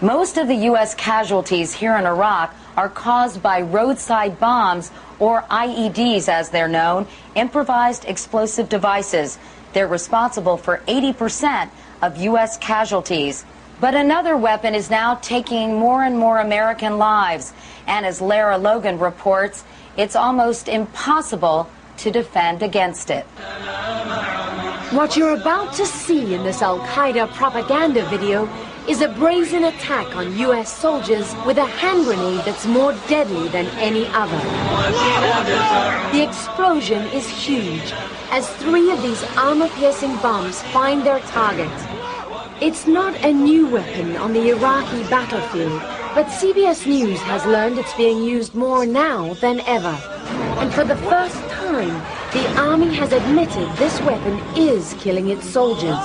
Most of the U.S. casualties here in Iraq are caused by roadside bombs, or IEDs as they're known, improvised explosive devices. They're responsible for 80% of U.S. casualties. But another weapon is now taking more and more American lives. And as Lara Logan reports, it's almost impossible to defend against it. What you're about to see in this Al-Qaeda propaganda video is a brazen attack on U.S. soldiers with a hand grenade that's more deadly than any other. The explosion is huge as 3 of these armor-piercing bombs find their target. It's not a new weapon on the Iraqi battlefield, but CBS News has learned it's being used more now than ever. And for the first time, the Army has admitted this weapon is killing its soldiers.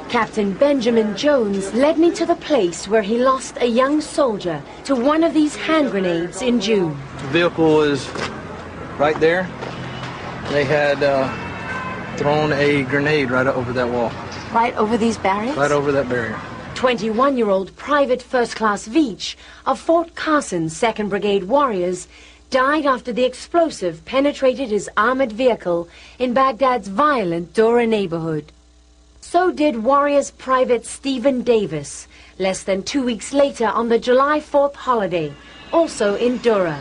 Captain Benjamin Jones led me to the place where he lost a young soldier to one of these hand grenades in June. The vehicle is right there. They had thrown a grenade right over that wall. Right over these barriers? Right over that barrier. 21-year-old Private First Class Veach of Fort Carson's 2nd Brigade Warriors died after the explosive penetrated his armored vehicle in Baghdad's violent Dura neighborhood. So did Warriors Private Stephen Davis, less than 2 weeks later on the July 4th holiday, also in Dura,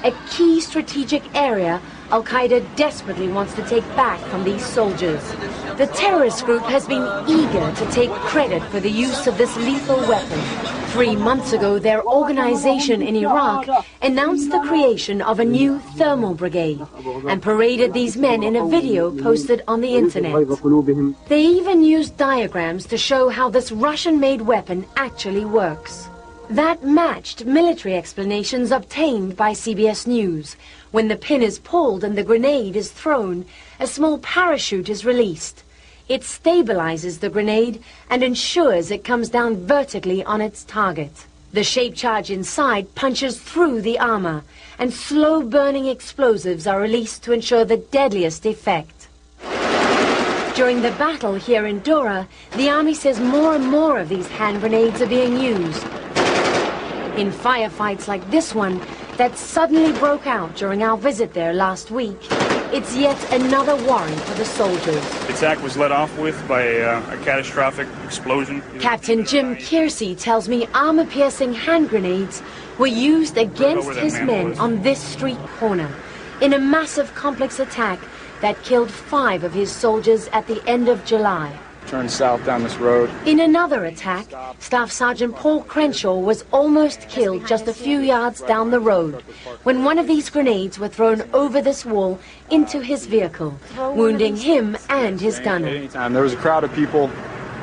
a key strategic area Al-Qaeda desperately wants to take back from these soldiers. The terrorist group has been eager to take credit for the use of this lethal weapon. 3 months ago, their organization in Iraq announced the creation of a new thermal brigade and paraded these men in a video posted on the internet. They even used diagrams to show how this Russian-made weapon actually works. That matched military explanations obtained by CBS News. When the pin is pulled and the grenade is thrown, a small parachute is released. It stabilizes the grenade and ensures it comes down vertically on its target. The shape charge inside punches through the armor, and slow-burning explosives are released to ensure the deadliest effect. During the battle here in Dura, the Army says more and more of these hand grenades are being used. In firefights like this one that suddenly broke out during our visit there last week, it's yet another worry for the soldiers. The attack was led off with by a catastrophic explosion. Captain Jim Kearsey tells me armor-piercing hand grenades were used against his men on this street corner in a massive complex attack that killed 5 of his soldiers at the end of July. Turned south down this road. In another attack, Staff Sergeant Paul Crenshaw was almost killed just a few yards down the road when one of these grenades were thrown over this wall into his vehicle, wounding him and his gunner. Anytime there was a crowd of people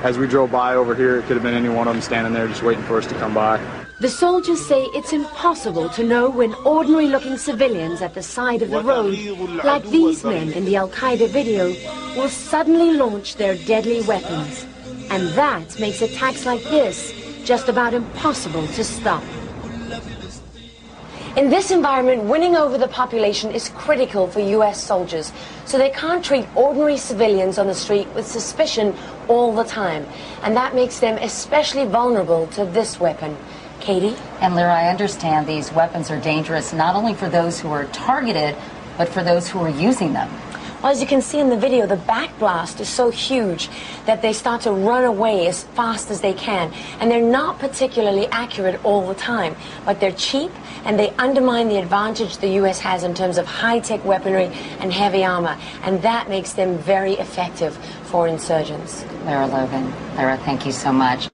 as we drove by over here, it could have been any one of them standing there just waiting for us to come by. The soldiers say it's impossible to know when ordinary-looking civilians at the side of the road, like these men in the Al-Qaeda video, will suddenly launch their deadly weapons. And that makes attacks like this just about impossible to stop. In this environment, winning over the population is critical for U.S. soldiers, so they can't treat ordinary civilians on the street with suspicion all the time. And that makes them especially vulnerable to this weapon. Katie? And Lara, I understand these weapons are dangerous not only for those who are targeted, but for those who are using them. Well, as you can see in the video, the backblast is so huge that they start to run away as fast as they can. And they're not particularly accurate all the time, but they're cheap and they undermine the advantage the U.S. has in terms of high-tech weaponry and heavy armor. And that makes them very effective for insurgents. Lara Logan. Lara, thank you so much.